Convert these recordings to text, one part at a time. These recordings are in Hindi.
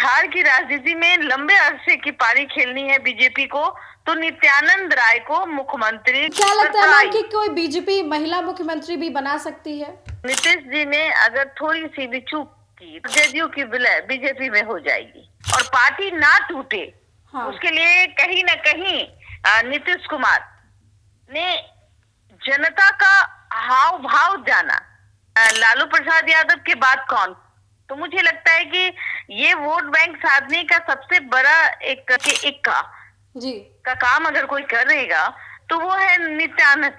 बिहार की राजनीति में लंबे अरसे की पारी खेलनी है बीजेपी को, तो नित्यानंद राय को मुख्यमंत्री क्या लगता है मैम कि कोई बीजेपी महिला मुख्यमंत्री भी बना सकती है? नीतीश जी ने अगर थोड़ी सी भी चूक की तो जदयू की विलय बीजेपी में हो जाएगी और पार्टी ना टूटे। हाँ। उसके लिए कहीं न कहीं नीतीश कुमार ने जनता का हाव भाव जाना। लालू प्रसाद यादव के बाद कौन? तो मुझे लगता है कि ये वोट बैंक साधने का सबसे बड़ा एक का काम अगर कोई करेगा तो वो है नित्यानंद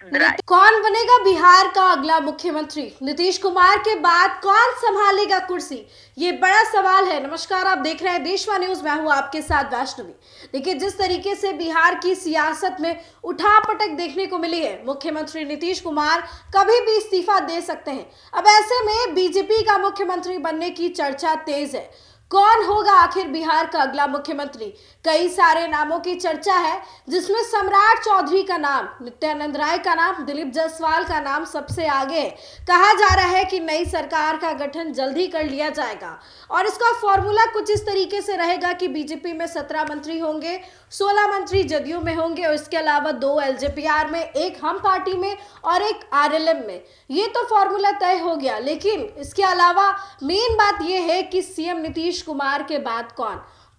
राय। कौन बनेगा बिहार का अगला मुख्यमंत्री? नीतीश कुमार के बाद कौन संभालेगा कुर्सी? ये बड़ा सवाल है। नमस्कार, आप देख रहे हैं देशवा न्यूज, मैं हूं आपके साथ वैष्णवी। देखिए, जिस तरीके से बिहार की सियासत में उठापटक देखने को मिली है, मुख्यमंत्री नीतीश कुमार कभी भी इस्तीफा दे सकते हैं। अब ऐसे में बीजेपी का मुख्यमंत्री बनने की चर्चा तेज है। कौन होगा आखिर बिहार का अगला मुख्यमंत्री? कई सारे नामों की चर्चा है, जिसमें सम्राट चौधरी का नाम, नित्यानंद राय का नाम, दिलीप जायसवाल का नाम सबसे आगे है। कहा जा रहा है कि नई सरकार का गठन जल्द ही कर लिया जाएगा और इसका फॉर्मूला कुछ इस तरीके से रहेगा कि बीजेपी में 17 मंत्री होंगे, 16 मंत्री जदयू में होंगे और इसके अलावा 2 एलजेपीआर में, एक हम पार्टी में और एक आरएलएम में। ये तो फॉर्मूला तय हो गया, लेकिन इसके अलावा मेन बात यह है कि सीएम नीतीश कुमार के बाद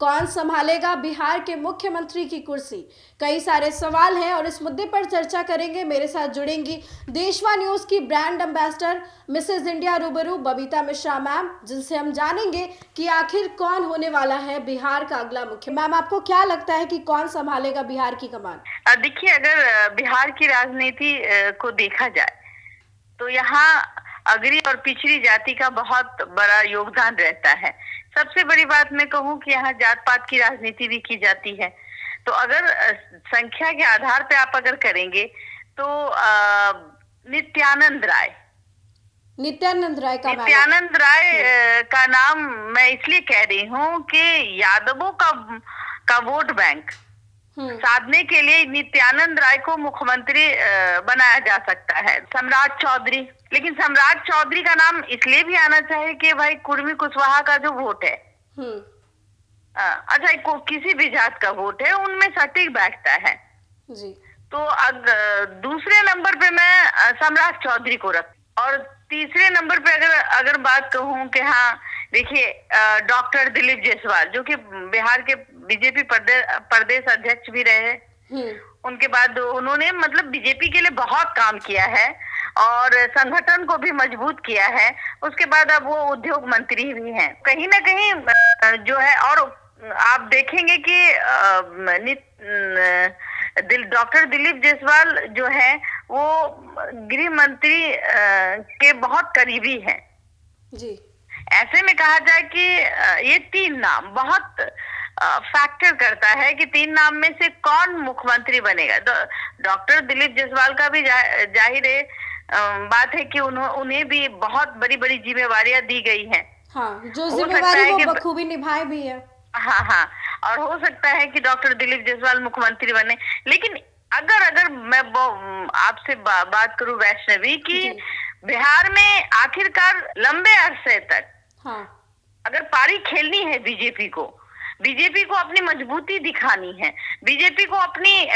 कौन संभालेगा बिहार के मुख्यमंत्री की कुर्सी? कई सारे सवाल हैं और इस मुद्दे पर चर्चा करेंगे। मेरे साथ जुड़ेंगी देशवा न्यूज की ब्रांड एम्बेसडर मिसेज इंडिया रूबरू बबीता मिश्रा मैम, जिनसे हम जानेंगे कि आखिर कौन होने वाला है बिहार का अगला मुख्य। मैम, आपको क्या लगता है कि कौन संभालेगा बिहार की कमान? देखिए, अगर बिहार की राजनीति को देखा जाए तो यहाँ अगरी और पिछड़ी जाति का बहुत बड़ा योगदान रहता है। सबसे बड़ी बात मैं कहूँ कि यहाँ जात पात की राजनीति भी की जाती है। तो अगर संख्या के आधार पे आप अगर करेंगे तो नित्यानंद राय का नाम मैं इसलिए कह रही हूँ कि यादवों का वोट बैंक साधने के लिए नित्यानंद राय को मुख्यमंत्री बनाया जा सकता है। सम्राट चौधरी, लेकिन सम्राट चौधरी का नाम इसलिए भी आना चाहिए कि भाई कुर्मी कुशवाहा का जो वोट है, अच्छा किसी भी जात का वोट है, उनमें सटीक बैठता है जी। तो दूसरे नंबर पे मैं सम्राट चौधरी को रख, और तीसरे नंबर पे अगर बात कहूँ कि हाँ देखिए, डॉक्टर दिलीप जायसवाल जो कि बिहार के बीजेपी प्रदेश अध्यक्ष भी रहे, उनके बाद उन्होंने मतलब बीजेपी के लिए बहुत काम किया है और संगठन को भी मजबूत किया है। उसके बाद अब वो उद्योग मंत्री भी हैं। कहीं ना कहीं जो है, और आप देखेंगे कि डॉक्टर दिलीप जायसवाल जो है वो गृह मंत्री के बहुत करीबी हैं जी। ऐसे में कहा जाए कि ये 3 नाम बहुत फैक्टर करता है कि 3 नाम में से कौन मुख्यमंत्री बनेगा। डॉक्टर दिलीप जायसवाल का भी जाहिर है बात है कि उन्हें भी बहुत बड़ी बड़ी जिम्मेवारियां दी गई हैं। हाँ, जो जिम्मेवारी वो बखूबी निभाए भी है। हाँ, और हो सकता है कि डॉक्टर दिलीप जायसवाल मुख्यमंत्री बने। लेकिन अगर मैं आपसे बात करूं वैष्णवी की बिहार में आखिरकार लंबे अरसे तक अगर पारी खेलनी है बीजेपी को अपनी मजबूती दिखानी है, बीजेपी को अपनी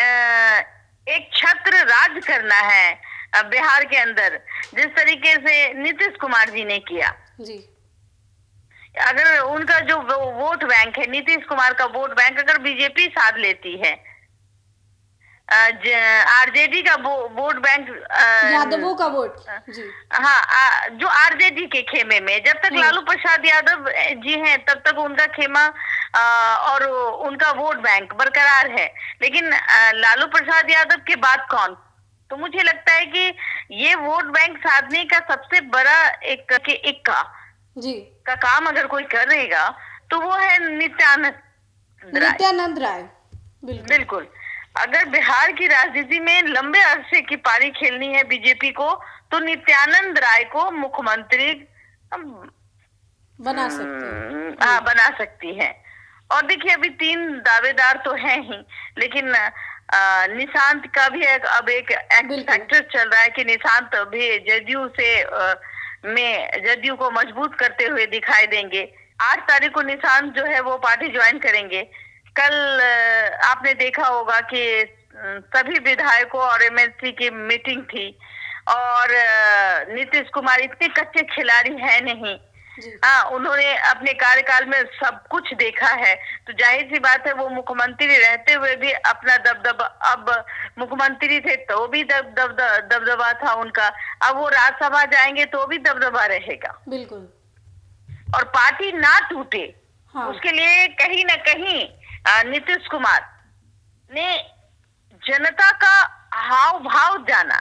एक छत्र राज करना है बिहार के अंदर, जिस तरीके से नीतीश कुमार जी ने किया जी। अगर उनका जो वोट बैंक है, नीतीश कुमार का वोट बैंक अगर बीजेपी साध लेती है, आरजेडी का वोट बैंक, यादवों का वोट जी। हाँ, जो आरजेडी के खेमे में जब तक लालू प्रसाद यादव जी हैं तब तक उनका खेमा और उनका वोट बैंक बरकरार है। लेकिन लालू प्रसाद यादव के बाद कौन? तो मुझे लगता है कि ये वोट बैंक साधने का सबसे बड़ा एक का काम अगर कोई करेगा तो वो है नित्यानंद राय। बिल्कुल। अगर बिहार की राजनीति में लंबे अरसे की पारी खेलनी है बीजेपी को, तो नित्यानंद राय को मुख्यमंत्री बना सकती है। और देखिए, अभी 3 दावेदार तो हैं ही, लेकिन निशांत का भी अब एक फैक्टर चल रहा है कि निशांत भी जदयू को मजबूत करते हुए दिखाई देंगे। 8 तारीख को निशांत जो है वो पार्टी ज्वाइन करेंगे। कल आपने देखा होगा कि सभी विधायकों और एमएलसी की मीटिंग थी और नीतीश कुमार इतने कच्चे खिलाड़ी है नहीं। हाँ, उन्होंने अपने कार्यकाल में सब कुछ देखा है, तो जाहिर सी बात है वो मुख्यमंत्री रहते हुए भी अपना दबदबा, अब मुख्यमंत्री थे तो भी दबदबा था उनका, अब वो राज्यसभा जाएंगे तो भी दबदबा रहेगा। बिल्कुल। और पार्टी ना टूटे, हाँ। उसके लिए कहीं ना कहीं नीतीश कुमार ने जनता का हाव भाव जाना।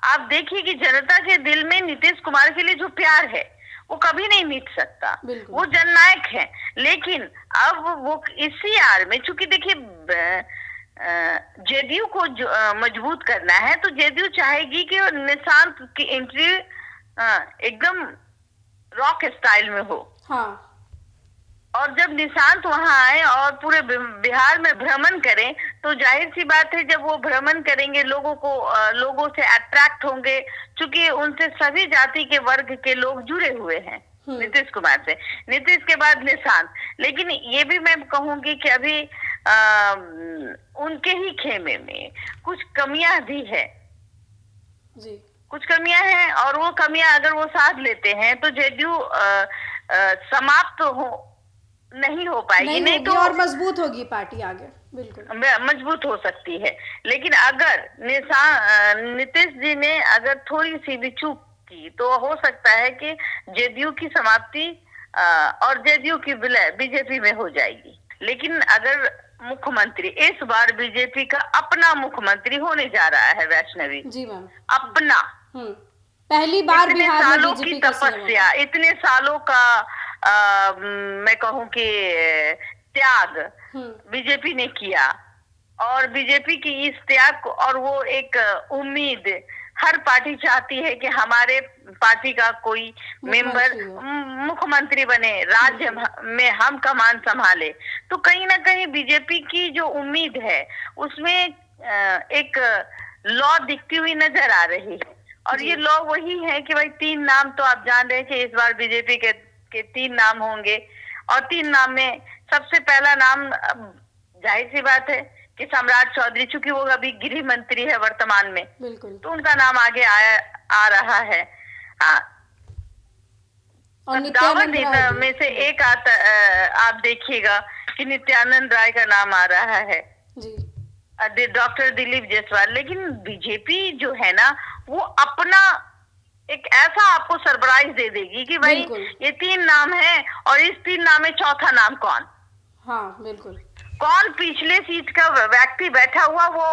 आप देखिए कि जनता के दिल में नीतीश कुमार के लिए जो प्यार है वो कभी नहीं मिट सकता, वो जननायक है। लेकिन अब वो इसी आड़ में, चूंकि देखिए जेडीयू को मजबूत करना है तो जेडीयू चाहेगी कि निशांत की एंट्री एकदम रॉक स्टाइल में हो। हाँ। और जब निशांत वहां आए और पूरे बिहार में भ्रमण करें तो जाहिर सी बात है जब वो भ्रमण करेंगे लोगों से अट्रैक्ट होंगे, क्योंकि उनसे सभी जाति के वर्ग के लोग जुड़े हुए हैं नीतीश कुमार से। नीतीश के बाद निशांत। लेकिन ये भी मैं कहूंगी कि अभी उनके ही खेमे में कुछ कमियां भी है जी। कुछ कमियां हैं और वो कमियां अगर वो साथ लेते हैं तो जेडीयू समाप्त नहीं हो पाएगी, नहीं तो और मजबूत होगी पार्टी आगे। बिल्कुल मजबूत हो सकती है। लेकिन अगर नीतीश जी ने अगर थोड़ी सी भी चूक की तो हो सकता है कि जेडीयू की समाप्ति और जेडीयू की विलय बीजेपी में हो जाएगी। लेकिन अगर मुख्यमंत्री इस बार बीजेपी का अपना मुख्यमंत्री होने जा रहा है वैष्णवी जी मैम, अपना पहली बार बिहार में सालों की तपस्या, इतने सालों का मैं कहूँ कि त्याग बीजेपी ने किया और बीजेपी की इस त्याग को और वो एक उम्मीद हर पार्टी चाहती है कि हमारे पार्टी का कोई मेंबर मुख्यमंत्री बने, राज्य में हम कमान संभाले। तो कहीं ना कहीं बीजेपी की जो उम्मीद है उसमें एक लॉ दिखती हुई नजर आ रही है। और ये लॉ वही है कि भाई 3 नाम तो आप जान रहे हैं कि इस बार बीजेपी के 3 नाम होंगे और 3 नाम में सबसे पहला नाम जाहिर सी बात है कि सम्राट चौधरी, चूंकि वो अभी गृह मंत्री है वर्तमान में, बिल्कुल, तो उनका नाम आगे आ रहा है। और दावत में से एक आता, आप देखिएगा कि नित्यानंद राय का नाम आ रहा है जी, डॉक्टर दिलीप जायसवाल। लेकिन बीजेपी जो है ना वो अपना एक ऐसा आपको सरप्राइज दे देगी कि भाई ये 3 नाम है और इस 3 नाम में चौथा नाम कौन? हाँ बिल्कुल, कौन पिछले सीट का व्यक्ति बैठा हुआ वो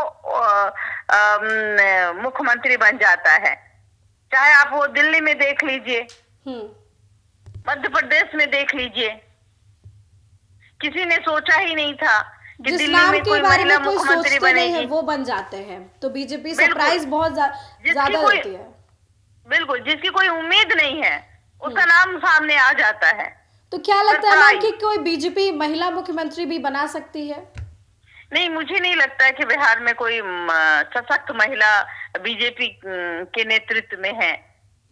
मुख्यमंत्री बन जाता है। चाहे आप वो दिल्ली में देख लीजिए, मध्य प्रदेश में देख लीजिए, किसी ने सोचा ही नहीं था कि दिल्ली में कोई महिला मुख्यमंत्री बनेगी, वो बन जाते हैं। तो बीजेपी सरप्राइज बहुत ज्यादा होती है। बिल्कुल, जिसकी कोई उम्मीद नहीं है उसका नाम सामने आ जाता है। तो क्या लगता है मैम कि कोई बीजेपी महिला मुख्यमंत्री भी बना सकती है? नहीं, मुझे नहीं लगता है कि बिहार में कोई सशक्त महिला बीजेपी के नेतृत्व में है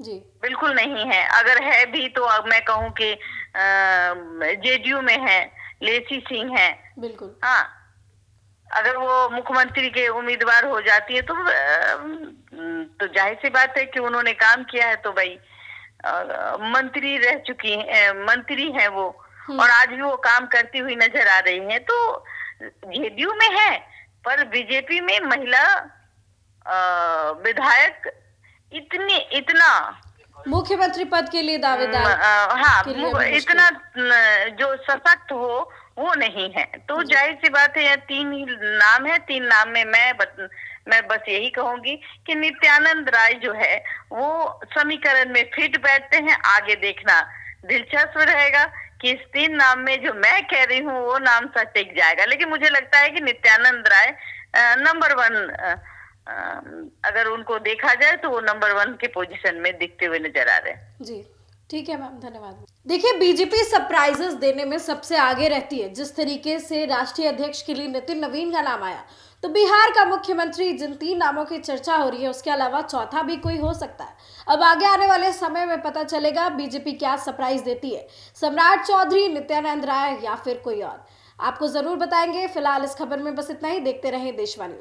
जी, बिल्कुल नहीं है। अगर है भी तो मैं कहूँ कि जेडीयू में है, लेसी सिंह है, बिल्कुल। हाँ, अगर वो मुख्यमंत्री के उम्मीदवार हो जाती है तो जाहिर सी बात है कि उन्होंने काम किया है, तो भाई मंत्री रह चुकी है, मंत्री है वो, और आज भी वो काम करती हुई नजर आ रही है। तो जेडीयू में है पर बीजेपी में महिला विधायक इतना मुख्यमंत्री पद के लिए दावेदार, हाँ, इतना जो सशक्त हो वो नहीं है। तो जाहिर सी बात है, यह 3 ही नाम है। 3 नाम में मैं बस यही कहूंगी कि नित्यानंद राय जो है वो समीकरण में फिट बैठते हैं। आगे देखना दिलचस्प रहेगा कि इस 3 नाम में जो मैं कह रही हूँ वो नाम सा टिक जाएगा। लेकिन मुझे लगता है कि नित्यानंद राय नंबर 1, अगर उनको देखा जाए तो वो नंबर 1 के पोजीशन में दिखते हुए नजर आ रहे हैं जी। ठीक है मैम, धन्यवाद। देखिए, बीजेपी सरप्राइजेस देने में सबसे आगे रहती है। जिस तरीके से राष्ट्रीय अध्यक्ष के लिए नितिन नवीन का नाम आया तो बिहार का मुख्यमंत्री जिन 3 नामों की चर्चा हो रही है उसके अलावा चौथा भी कोई हो सकता है। अब आगे आने वाले समय में पता चलेगा बीजेपी क्या सरप्राइज देती है, सम्राट चौधरी, नित्यानंद राय या फिर कोई और। आपको जरूर बताएंगे। फिलहाल इस खबर में बस इतना ही। देखते रहें देशवा न्यूज।